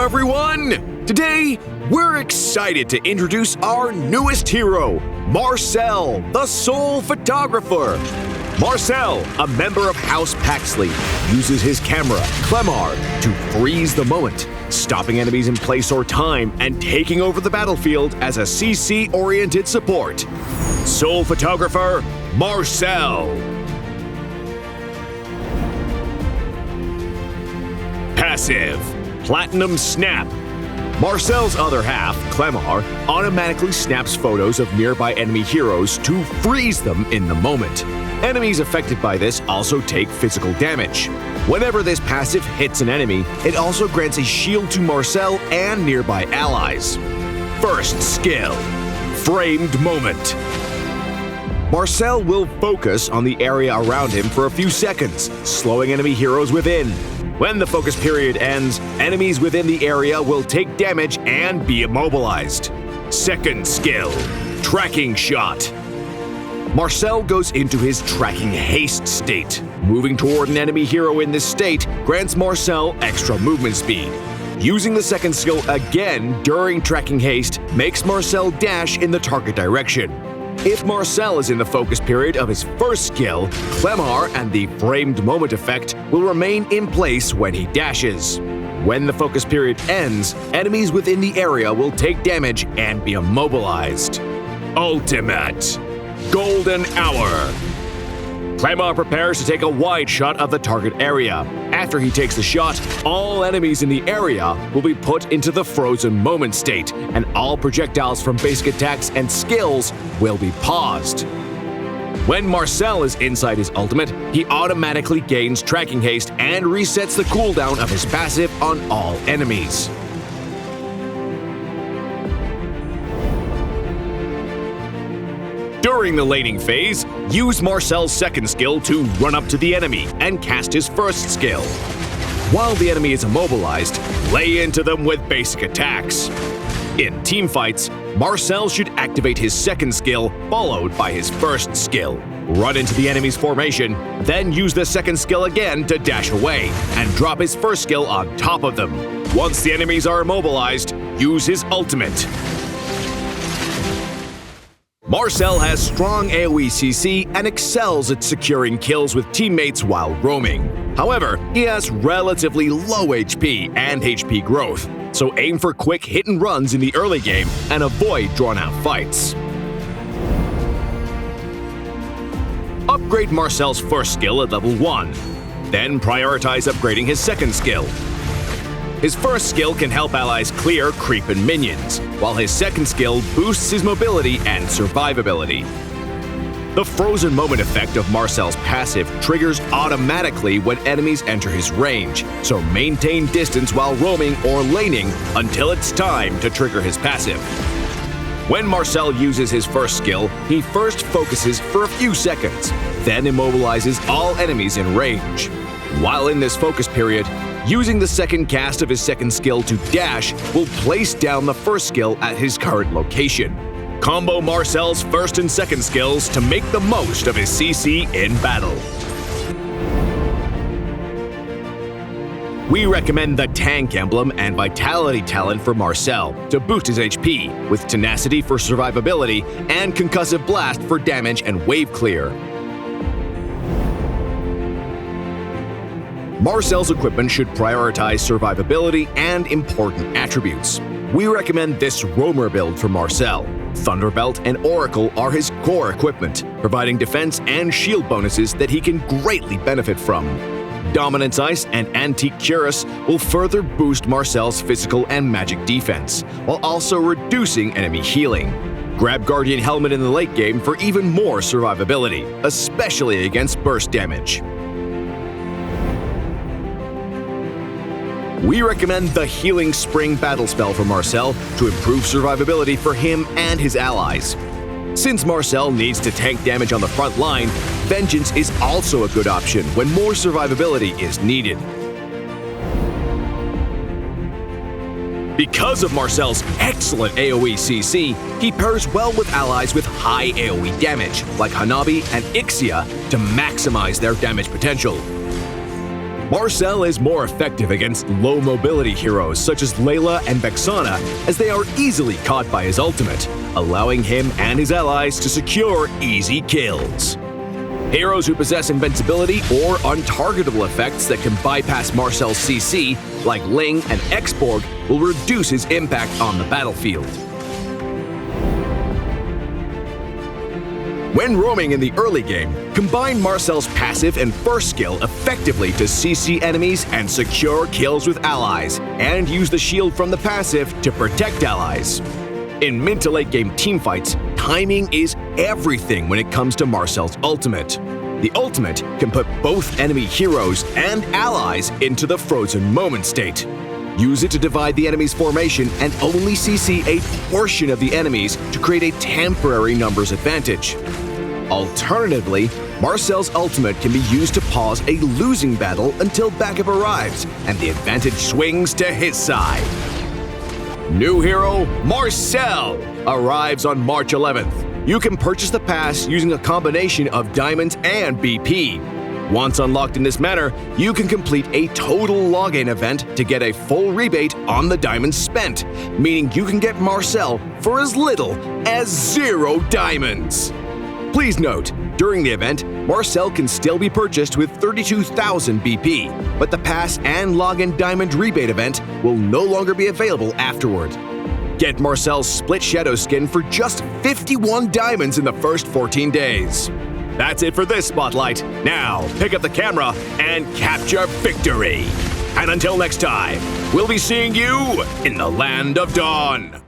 everyone! Today, we're excited to introduce our newest hero, Marcel, the Soul Photographer. Marcel, a member of House Paxley, uses his camera, Clemar, to freeze the moment, stopping enemies in place or time and taking over the battlefield as a CC-oriented support. Soul Photographer, Marcel. Passive, Platinum Snap. Marcel's other half, Clemar, automatically snaps photos of nearby enemy heroes to freeze them in the moment. Enemies affected by this also take physical damage. Whenever this passive hits an enemy, it also grants a shield to Marcel and nearby allies. First skill, Framed Moment. Marcel will focus on the area around him for a few seconds, slowing enemy heroes within. When the focus period ends, enemies within the area will take damage and be immobilized. Second skill, Tracking Shot. Marcel goes into his tracking haste state. Moving toward an enemy hero in this state grants Marcel extra movement speed. Using the second skill again during tracking haste makes Marcel dash in the target direction. If Marcel is in the focus period of his first skill, Clemar and the Framed Moment effect will remain in place when he dashes. When the focus period ends, enemies within the area will take damage and be immobilized. Ultimate, Golden Hour. Clemar prepares to take a wide shot of the target area. After he takes the shot, all enemies in the area will be put into the frozen moment state, and all projectiles from basic attacks and skills will be paused. When Marcel is inside his ultimate, he automatically gains tracking haste and resets the cooldown of his passive on all enemies. During the laning phase, use Marcel's second skill to run up to the enemy and cast his first skill. While the enemy is immobilized, lay into them with basic attacks. In teamfights, Marcel should activate his second skill followed by his first skill. Run into the enemy's formation, then use the second skill again to dash away, and drop his first skill on top of them. Once the enemies are immobilized, use his ultimate. Marcel has strong AoE CC and excels at securing kills with teammates while roaming. However, he has relatively low HP and HP growth, so aim for quick hit and runs in the early game and avoid drawn-out fights. Upgrade Marcel's first skill at level 1, then prioritize upgrading his second skill. His first skill can help allies clear creep and minions, while his second skill boosts his mobility and survivability. The frozen moment effect of Marcel's passive triggers automatically when enemies enter his range, so maintain distance while roaming or laning until it's time to trigger his passive. When Marcel uses his first skill, he first focuses for a few seconds, then immobilizes all enemies in range. While in this focus period, using the second cast of his second skill to dash will place down the first skill at his current location. Combo Marcel's first and second skills to make the most of his CC in battle. We recommend the Tank Emblem and Vitality Talent for Marcel to boost his HP, with Tenacity for survivability and Concussive Blast for damage and wave clear. Marcel's equipment should prioritize survivability and important attributes. We recommend this Roamer build for Marcel. Thunderbelt and Oracle are his core equipment, providing defense and shield bonuses that he can greatly benefit from. Dominance Ice and Antique Cuirass will further boost Marcel's physical and magic defense, while also reducing enemy healing. Grab Guardian Helmet in the late game for even more survivability, especially against burst damage. We recommend the Healing Spring battle spell for Marcel to improve survivability for him and his allies. Since Marcel needs to tank damage on the front line, Vengeance is also a good option when more survivability is needed. Because of Marcel's excellent AoE CC, he pairs well with allies with high AoE damage, like Hanabi and Ixia, to maximize their damage potential. Marcel is more effective against low mobility heroes such as Layla and Vexana, as they are easily caught by his ultimate, allowing him and his allies to secure easy kills. Heroes who possess invincibility or untargetable effects that can bypass Marcel's CC, like Ling and Xborg, will reduce his impact on the battlefield. When roaming in the early game, combine Marcel's passive and first skill effectively to CC enemies and secure kills with allies, and use the shield from the passive to protect allies. In mid to late game teamfights, timing is everything when it comes to Marcel's ultimate. The ultimate can put both enemy heroes and allies into the frozen moment state. Use it to divide the enemy's formation and only CC a portion of the enemies to create a temporary numbers advantage. Alternatively, Marcel's ultimate can be used to pause a losing battle until backup arrives, and the advantage swings to his side. New hero, Marcel, arrives on March 11th. You can purchase the pass using a combination of diamonds and BP. Once unlocked in this manner, you can complete a total login event to get a full rebate on the diamonds spent, meaning you can get Marcel for as little as 0 diamonds. Please note, during the event, Marcel can still be purchased with 32,000 BP, but the pass and login diamond rebate event will no longer be available afterward. Get Marcel's Split Shadow skin for just 51 diamonds in the first 14 days. That's it for this Spotlight. Now, pick up the camera and capture victory. And until next time, we'll be seeing you in the Land of Dawn.